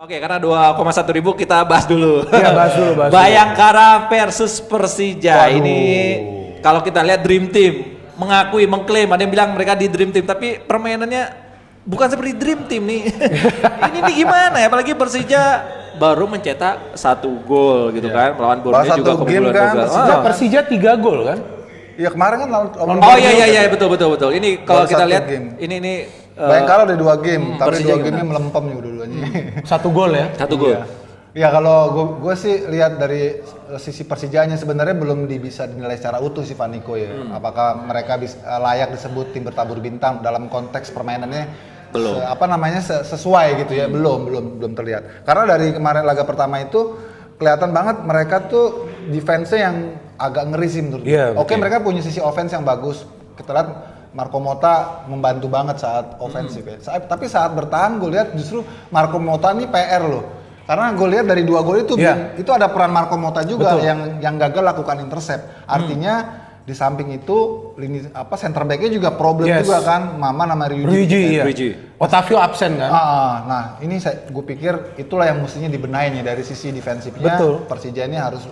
Oke, karena 2,1 ribu kita bahas dulu. Iya, bahas dulu. Bayangkara versus Persija. Waduh. Ini kalau kita lihat Dream Team mengakui, mengklaim, ada yang bilang mereka di Dream Team, tapi permainannya bukan seperti Dream Team nih. Ini nih gimana ya? Apalagi Persija baru mencetak 1 gol gitu kan, melawan Borneo juga kebobolan kan, Persija 3 gol kan? Iya kemarin kan Oh iya betul. Ini kalau kita lihat game. ini Bayangkara udah 2 game, tapi Persija 2 gamenya melempem nih dua-duanya. 1 gol ya? 1 gol. Iya kalau gue sih lihat dari sisi Persijanya sebenarnya belum bisa dinilai secara utuh sih Vaniko ya. Apakah mereka bisa layak disebut tim bertabur bintang dalam konteks permainannya? Belum. Sesuai gitu ya, belum terlihat. Karena dari kemarin laga pertama itu kelihatan banget mereka tuh defense-nya yang agak ngeri sih menurut gue. Oke, mereka punya sisi offense yang bagus. Kita lihat Marco Motta membantu banget saat ofensif ya. Tapi saat bertahan gue lihat justru Marco Motta ini PR loh. Karena gue lihat dari 2 gol itu itu ada peran Marco Motta juga yang gagal lakukan intercept. Artinya di samping itu lini center back-nya juga problem juga kan. Mama nama Ryuji. Otavio absen kan? Nah, ini gue pikir itulah yang mestinya dibenahin ya dari sisi defensifnya. Persija ini harus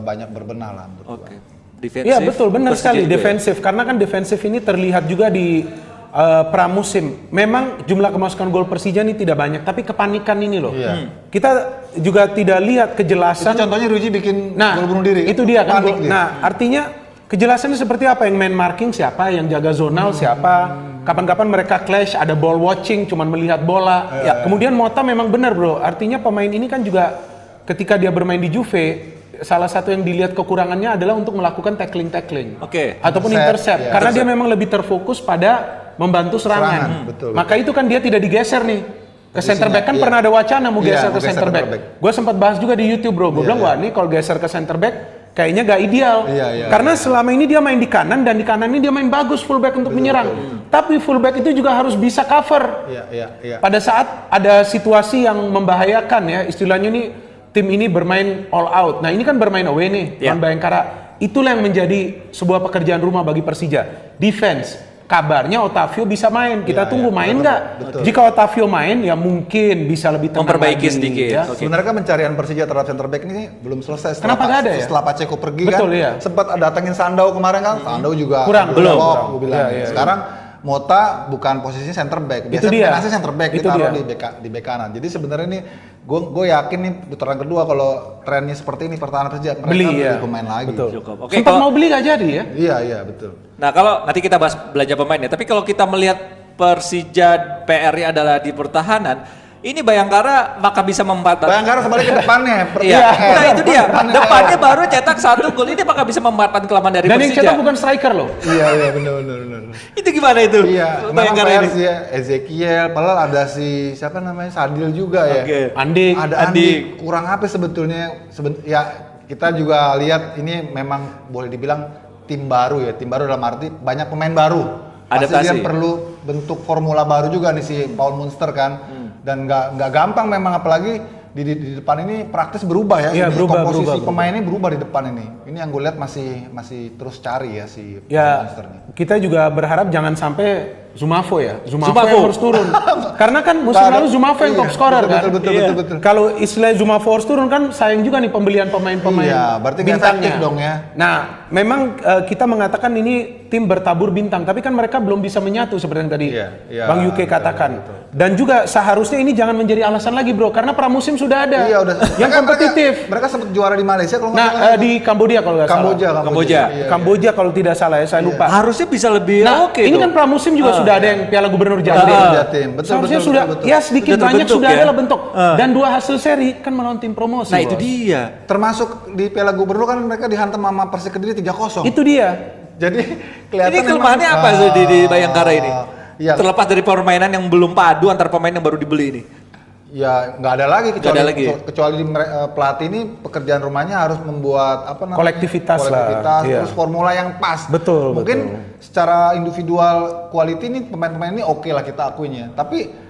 banyak berbenah lah menurut gue. Defensif. Iya betul, benar sekali defensif. Karena kan defensif ini terlihat juga di pramusim. Memang jumlah kemasukan gol Persija ini tidak banyak, tapi kepanikan ini loh. Kita juga tidak lihat kejelasan. Itu contohnya Ryuji bikin gol bunuh diri. Itu dia kan. Nah, artinya kejelasannya seperti apa? Yang main marking siapa? Yang jaga zonal siapa? Kapan-kapan mereka clash, ada ball watching, cuman melihat bola. Kemudian Motta memang benar bro. Artinya pemain ini kan juga ketika dia bermain di Juve, salah satu yang dilihat kekurangannya adalah untuk melakukan tackling ataupun intercept karena dia memang lebih terfokus pada membantu serangan. Maka itu kan dia tidak digeser nih ke center back kan pernah ada wacana mau geser ke center back. Gue sempat bahas juga di YouTube bro. Gue bilang wah ini kalau geser ke center back kayaknya gak ideal karena selama ini dia main di kanan dan di kanan ini dia main bagus fullback untuk menyerang. Tapi fullback itu juga harus bisa cover. Pada saat ada situasi yang membahayakan ya istilahnya ini. Tim ini bermain all out. Nah ini kan bermain away nih, lawan Bayangkara. Itulah yang menjadi sebuah pekerjaan rumah bagi Persija. Defense. Kabarnya Otavio bisa main. Kita tunggu main nggak? Jika Otavio main, ya mungkin bisa lebih tenang memperbaiki lagi, sedikit. Ya. Sebenarnya kan pencarian Persija terhadap center back ini belum selesai. Kenapa nggak ada ya? Setelah Pacheco pergi sempat datangin Sandau kemarin kan. Sandau juga belum. Gue bilang. Sekarang Motta bukan posisi center back. Biasanya center back ditaruh di bek kanan. Jadi sebenarnya ini gue yakin nih putaran kedua kalau trennya seperti ini pertahanan Persija mereka beli pemain lagi. Oke, sempat mau beli gak jadi ya? Iya betul. Nah kalau nanti kita bahas belanja pemain ya. Tapi kalau kita melihat Persija PR-nya adalah di pertahanan. Ini Bayangkara maka bisa memanfaatkan. Bayangkara kembali ke depannya. Nah itu dia. Depannya baru cetak 1 gol. Ini apakah bisa memanfaatkan kelemahan dari Persija? Dan yang cetak bukan striker loh. Iya benar. Itu gimana itu? Iya. Bayangkara ini. Ezekiel, padahal ada si siapa namanya Sadil juga ya. Andi. Kurang apa sebetulnya? Ya kita juga lihat ini memang boleh dibilang tim baru ya. Tim baru dalam arti banyak pemain baru. Pasti dia perlu bentuk formula baru juga nih si Paul Munster kan. Dan nggak gampang memang apalagi di depan ini praktis berubah ya. Komposisi pemainnya berubah di depan ini. Ini yang gue lihat masih terus cari ya si Monster ini. Kita juga berharap jangan sampai Zumafo ya. Zumafo yang harus turun. Karena kan musim lalu Zumafo yang top scorer kan. Betul. Kalau istilah Zumafo harus turun kan sayang juga nih pembelian pemain-pemain. Iya, berarti bintangnya dong ya. Nah, memang kita mengatakan ini tim bertabur bintang, tapi kan mereka belum bisa menyatu seperti yang tadi Bang Yuke katakan. Betul. Dan juga seharusnya ini jangan menjadi alasan lagi bro, karena pramusim sudah ada. Iya, udah. Yang kompetitif. Mereka sempat juara di Malaysia kalau nggak salah. Di Kamboja kalau nggak salah. Kamboja kalau tidak salah ya, saya lupa. Harusnya bisa lebih oke. Ini kan pramusim juga sudah ada yang Piala Gubernur Jatim. Betul. Sudah ya sedikit banyak sudah ada lah bentuk. Dan 2 hasil seri kan melawan tim promosi. Nah itu dia. Termasuk di Piala Gubernur kan mereka dihantam sama Persik Kediri 3-0. Itu dia. Jadi kelihatan ini kelemahannya apa di Bayangkara ini? Terlepas dari permainan yang belum padu antar pemain yang baru dibeli ini. Ya nggak ada lagi kecuali pelatih ini pekerjaan rumahnya harus membuat kolektivitas terus formula yang pas. Mungkin secara individual quality ini pemain-pemain ini oke lah kita akuinya. Tapi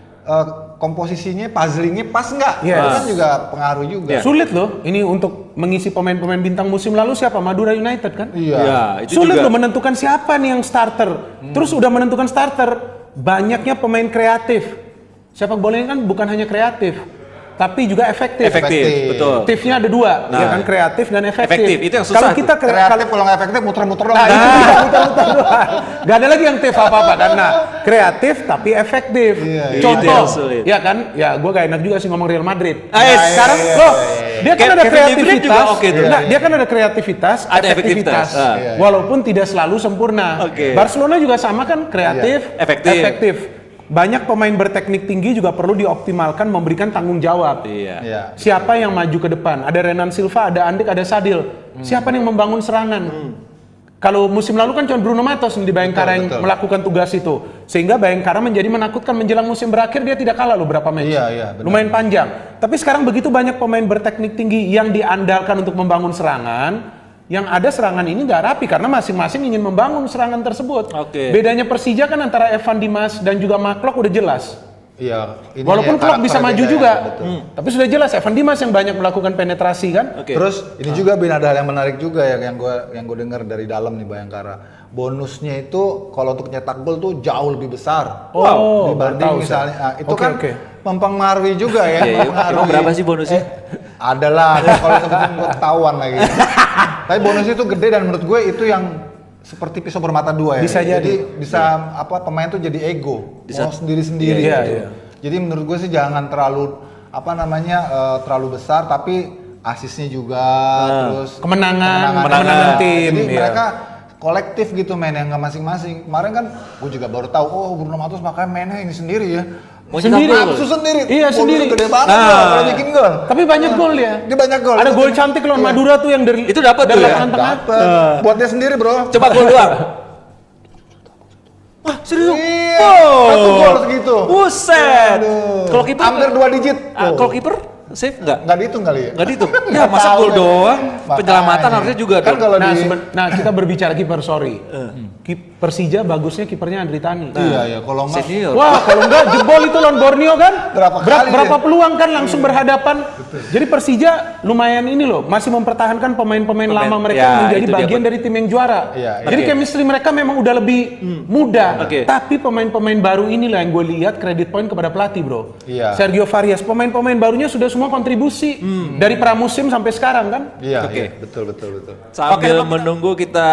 komposisinya, puzzlingnya pas nggak? Itu kan juga pengaruh juga. Sulit loh ini untuk mengisi pemain-pemain bintang musim lalu siapa? Madura United kan? Iya. Itu sulit loh menentukan siapa nih yang starter. Terus udah menentukan starter, banyaknya pemain kreatif. Sepak bola ini kan bukan hanya kreatif, tapi juga efektif. Efektif, betul. Efektifnya ada dua, Nah. ya kan, kreatif dan efektif. Efektif, itu yang susah Kalau tuh. kita Kreatif kalau nggak efektif muter-muter doang. Nah, itu dia, muter-muter doang. Gak ada lagi yang tif apa-apa kan. Nah, kreatif tapi efektif. Iya, iya. Contoh, Itu yang sulit. ya kan, ya gue gak enak juga sih ngomong Real Madrid. Iya, Sekarang, iya, loh, iya. dia kan ada Kevin De Bruyne kreativitas. juga oke tuh. Nah, dia kan ada kreativitas, Ada efektivitas. Ah. Iya. walaupun tidak selalu sempurna. Oke. Barcelona juga sama kan, kreatif, Efektif. Banyak pemain berteknik tinggi juga perlu dioptimalkan, memberikan tanggung jawab. Iya. Iya. Siapa yang maju ke depan? Ada Renan Silva, ada Andik, ada Sadil. Siapa yang membangun serangan? Kalau musim lalu kan cuma Bruno Matos di Bayangkara yang betul. melakukan tugas itu. Sehingga Bayangkara menjadi menakutkan menjelang musim berakhir dia tidak kalah loh berapa match. Iya, benar. Lumayan panjang. Tapi sekarang begitu banyak pemain berteknik tinggi yang diandalkan untuk membangun serangan, yang ada serangan ini nggak rapi karena masing-masing ingin membangun serangan tersebut. Oke. Bedanya Persija kan antara Evan Dimas dan juga Maklok udah jelas. Iya. Ini Walaupun ya, Klok bisa karakter maju beda juga, ya, betul. tapi sudah jelas Evan Dimas yang banyak melakukan penetrasi kan. Oke. Terus ini juga Bin, ada hal yang menarik juga ya yang gue dengar dari dalam nih Bayangkara. Bonusnya itu kalau untuk nyetak gol tuh jauh lebih besar. Oh, dibanding baru tahu misalnya saya. itu Oke, kan oke. mempengaruhi juga ya. Iya, mempengaruhi. emang berapa sih bonusnya? Adalah kalau sebutin gue ketahuan lagi. Tapi bonusnya itu gede dan menurut gue itu yang seperti pisau bermata dua ya. Bisa jadi. Bisa apa pemain tuh jadi ego, Bisa. mau sendiri-sendiri. Iya, gitu. iya. Jadi menurut gue sih jangan terlalu terlalu besar tapi asisnya juga terus Kemenangan tim. Jadi iya. mereka kolektif gitu main yang nggak masing-masing. Kemarin kan gue juga baru tahu oh Bruno Matos makanya mainnya ini sendiri ya. Mau Sendiri. cetak gol. Nafsu sendiri. Iya, Bonusnya sendiri. gede banget Nah. loh kalau bikin gol. Tapi banyak gol ya. Dia banyak gol. Ada gol cantik lawan Iya. Madura tuh yang dari Itu dapat dari tuh ya? lapangan tengah. Dapet. Buat dia sendiri bro. Coba gol doang. Wah, serius? Iya. Oh. Satu gol segitu. Buset. Aduh. Kalau kiper Hampir 2 digit. Kalau kiper save enggak? Nggak dihitung kali ya? Enggak dihitung. Ya, masa Tahu gol deh. doang. Makanya. Penyelamatan harusnya juga Kan dong. kalau Nah, di nah kita berbicara kiper, sorry. Persija bagusnya kipernya Andri Tani. iya kalau nggak Senior. Wah, kalau enggak jebol itu lawan Borneo kan? Berapa kali berapa dia? peluang kan langsung berhadapan. Jadi Persija lumayan ini loh, masih mempertahankan pemain-pemain lama mereka ya, menjadi itu dia, bagian Pak. dari tim yang juara. Iya, iya. Jadi Oke. chemistry mereka memang udah lebih muda. Oke. Tapi pemain-pemain baru inilah yang gue lihat kredit poin kepada pelatih, bro. Iya. Sergio Varias, pemain-pemain barunya sudah semua kontribusi dari pramusim sampai sekarang kan? Iya, Oke. iya, betul. Sambil menunggu kita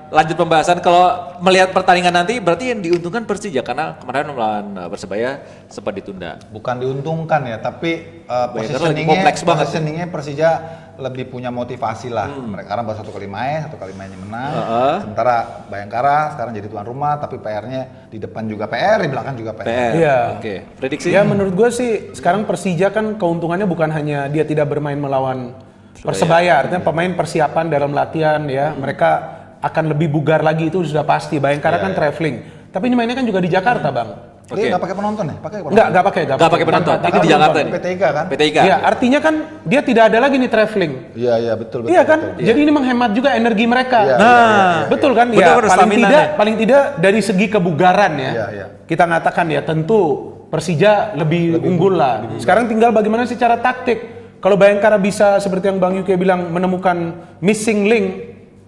lanjut pembahasan, kalau melihat pertandingan nanti berarti yang diuntungkan Persija karena kemarin melawan Persebaya sempat ditunda. Bukan diuntungkan ya, tapi Bayangkara lagi kompleks banget. positioningnya Persija lebih punya motivasi lah. Mereka karena baru 1 kali main, 1 kali mainnya menang. Sementara Bayangkara sekarang jadi tuan rumah, tapi PR-nya di depan juga PR, di belakang juga PR. PR. Iya. Oke. Prediksi? Ya menurut gue sih sekarang Persija kan keuntungannya bukan hanya dia tidak bermain melawan Persebaya, artinya pemain persiapan dalam latihan ya, mereka akan lebih bugar lagi itu sudah pasti. Bayangkara kan traveling, tapi ini mainnya kan juga di Jakarta bang. Dia Oke. nggak pakai penonton ya? Pakai penonton? Nggak pakai. Nggak pakai penonton. Tanpa Ini di Jakarta nih. PT3 kan? PT3. Iya, artinya kan dia tidak ada lagi nih traveling. Iya, betul. Iya kan? betul. Jadi ini menghemat juga energi mereka. Iya, Nah, Betul kan? Betul, Ya, harus paling stamina-nya. paling tidak dari segi kebugaran ya. Iya. Kita ngatakan ya tentu Persija lebih unggul lah. Sekarang tinggal bagaimana secara taktik. Kalau Bayangkara bisa seperti yang Bang Yuki bilang menemukan missing link.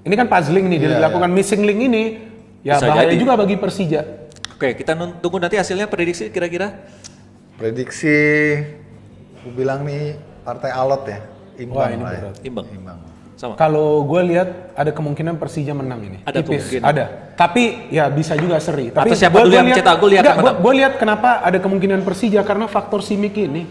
Ini kan puzzling nih, dia dilakukan missing link ini ya Bisa bahaya jadi. juga bagi Persija. Oke, kita tunggu nanti hasilnya, prediksi kira-kira. Prediksi, aku bilang nih partai alot ya, Wah, imbang ini lah ya. berat. Imbang. Sama. Kalau gue lihat ada kemungkinan Persija menang ini. Ada Tipis, kemungkinan. ada. Tapi ya bisa juga seri. Tapi Atau siapa dulu yang cetak gol, lihat yang menang. Gue lihat kenapa ada kemungkinan Persija karena faktor Simic ini.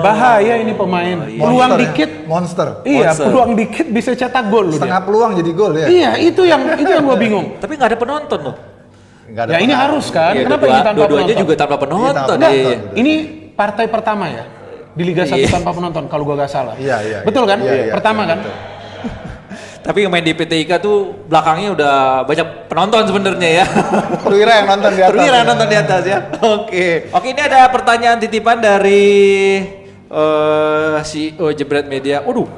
Bahaya ini pemain. Peluang Monster ya? dikit. Monster. Iya, Monster. peluang dikit bisa cetak gol loh Setengah dia. peluang jadi gol ya. Iya, itu yang gue bingung. Tapi nggak ada penonton loh. Nggak ada Ya ini pengaruh. harus kan? Iya, Kenapa ini tanpa dua-duanya penonton? juga tanpa penonton. Iya, Iya. tanpa. Ini partai pertama ya di Liga 1 Iya. tanpa penonton kalau gue gak salah. Iya. Betul kan? Iya, Pertama iya, kan? betul. Tapi yang main di PT IKA tuh belakangnya udah banyak penonton sebenarnya ya. Perwira yang nonton di atas. Perwira nonton di atas ya. Oke. Oke, ini ada pertanyaan titipan dari CEO Jebret Media. Waduh.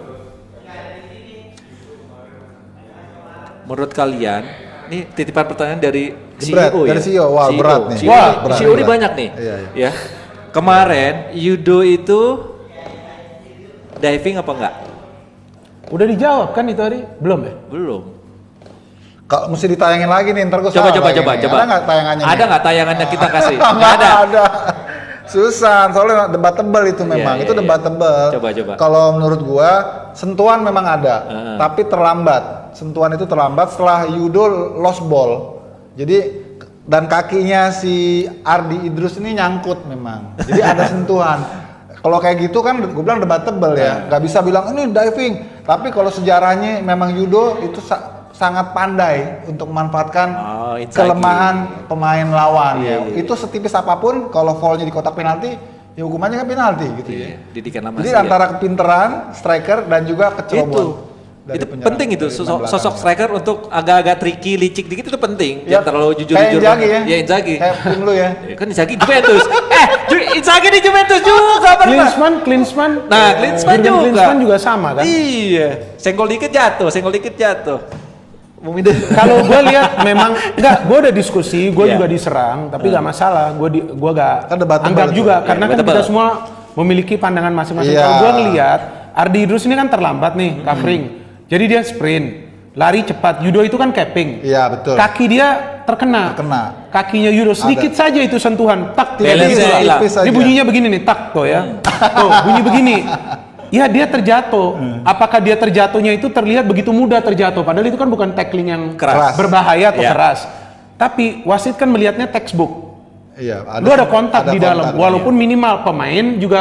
Menurut kalian, ini titipan pertanyaan dari Jebret, CEO dari ya. CEO. Wah, berat nih. CEO, Wah, berat, CEO ini berat. banyak nih. Iya. Ya. Kemarin Yudo itu diving apa enggak? Udah dijawab kan itu hari? Belum ya? Belum. Kalau mesti ditayangin lagi nih, ntar gue Coba. salah lagi nih. Coba. Ada nggak tayangannya? Ada nggak tayangannya kita kasih? Nggak ada. Susah, soalnya debatable itu memang. Iya, Itu iya. debatable. Coba. Kalau menurut gua, sentuhan memang ada, tapi terlambat. Sentuhan itu terlambat setelah Yudo lost ball. Jadi dan kakinya si Ardi Idrus ini nyangkut memang. Jadi ada sentuhan. Kalau kayak gitu kan gue bilang debatable ya. Nggak bisa bilang ini diving. Tapi kalau sejarahnya memang Yudo itu sangat pandai untuk memanfaatkan Inzaghi. kelemahan pemain lawan. Iya. Itu setipis apapun kalau foulnya di kotak penalti, ya hukumannya kan penalti gitu ya. Didikan lama Jadi sih, antara kepinteran striker dan juga kecerobohan. dari itu penyerang, penting itu dari pemain belakang. sosok striker untuk agak-agak tricky, licik dikit itu penting. Ya, Jangan terlalu jujur-jujur. kayak Inzaghi ya. Ya Inzaghi. Kayak tim lu ya. Kan Inzaghi Juventus. Inzaghi di Juventus juga pernah. Klinsmann. Nah, Klinsmann Jurgen juga. Klinsmann juga sama kan? Iya. Senggol dikit jatuh. Kalau gue lihat memang enggak, gue udah diskusi, gue Iya. juga diserang, tapi nggak masalah, gue gak Kan debatable anggap itu. juga, Iya, karena kan debatable. kita semua memiliki pandangan masing-masing. Iya. Kalau gue ngelihat Ardi Idrus ini kan terlambat nih, covering, jadi dia sprint, lari cepat. Yudo itu kan capping, Iya betul. kaki dia terkena. Kakinya Yudo sedikit saja itu sentuhan, tak Balance-nya tiba-tiba. hilang. Tipis Ini aja. bunyinya begini nih, tak tuh ya. Tuh, bunyi begini. Ya dia terjatuh. Apakah dia terjatuhnya itu terlihat begitu mudah terjatuh? Padahal itu kan bukan tackling yang Keras. berbahaya atau Iya. keras. Tapi wasit kan melihatnya textbook. Iya. Lu ada kontak di dalam, kontak. walaupun minimal pemain juga.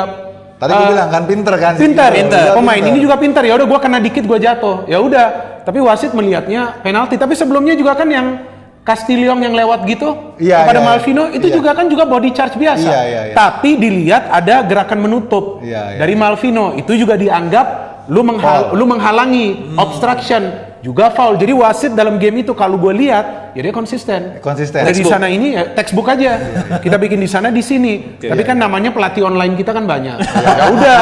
Tadi gue bilang kan pinter kan. Pintar. Iya, Pemain pinter. ini juga pintar. Ya udah, gua kena dikit gua jatuh. Ya udah. Tapi wasit melihatnya penalti. Tapi sebelumnya juga kan yang Castillon yang lewat gitu Iya, kepada iya. Malvino itu Iya. juga kan juga body charge biasa. Iya, iya, iya. Tapi dilihat ada gerakan menutup Iya, iya. dari Malvino, itu juga dianggap Foul. lu menghalangi, obstruction, juga foul. Jadi wasit dalam game itu kalau gue lihat ya dia konsisten. Konsisten. Udah di Textbook. sana ini ya textbook aja. Kita bikin di sana di sini. Tapi kan namanya pelatih online kita kan banyak. Ya udah,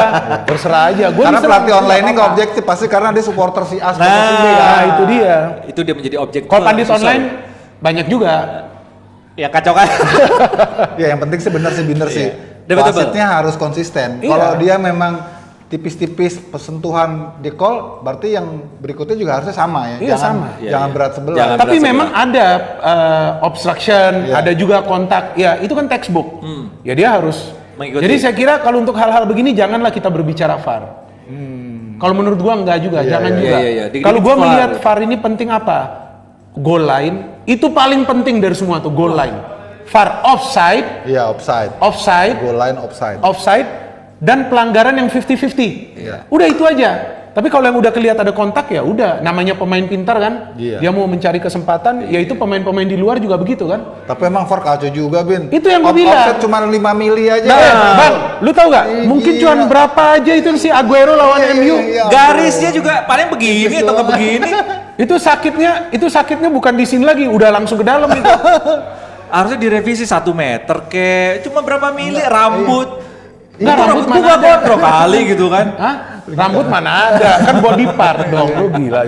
terserah aja. Gua Karena diserang, pelatih online ini nggak nggak apa-apa. objektif pasti karena dia supporter si A, supporter si B Nah, kan. itu dia. Itu dia menjadi objek. Kalau pandit susah. online banyak juga. Ya kacau kan. Ya yang penting sih bener sih. Debatable. Wasitnya harus konsisten. Iya. Kalau dia memang tipis-tipis pesentuhan di call, berarti yang berikutnya juga harusnya sama ya. Iya, sama. Iya, Jangan iya. berat sebelah. Jangan Tapi berat memang ada obstruction, Iya. ada juga kontak. Ya, itu kan textbook. Ya dia harus Mengikuti. Jadi saya kira kalau untuk hal-hal begini janganlah kita berbicara VAR. Kalau menurut gua enggak juga, Iya, jangan iya, juga. iya. Dikit-dikit Kalau gua VAR. melihat VAR ini penting apa? Goal line itu paling penting dari semua tuh, goal line. VAR offside, Iya, offside. Goal line offside. Dan pelanggaran yang 50-50. Iya. Udah itu aja. Tapi kalau yang udah kelihatan ada kontak ya udah, namanya pemain pintar kan. Iya. Dia mau mencari kesempatan, ya itu pemain-pemain di luar juga begitu kan. Tapi emang VAR kacau juga, Bin. Itu yang gua bilang. Offset cuma 5 mili aja. Nah, Bang, lu tahu gak? Mungkin Gila. cuman berapa aja itu si Aguero lawan Iya, MU. iya. Garisnya juga paling begini atau nggak begini. Itu sakitnya bukan di sini lagi, udah langsung ke dalam itu. Harusnya direvisi 1 meter ke. Cuma berapa mili rambut. Nggak, Itu rambut rambut mana gua ada? gondrong kali gitu kan. Hah? Rambut mana ada? Kan body part dong, lu gila.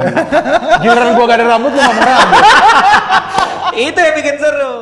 Giliran gua gak ada rambut, lu ngomong rambut. Itu yang bikin seru.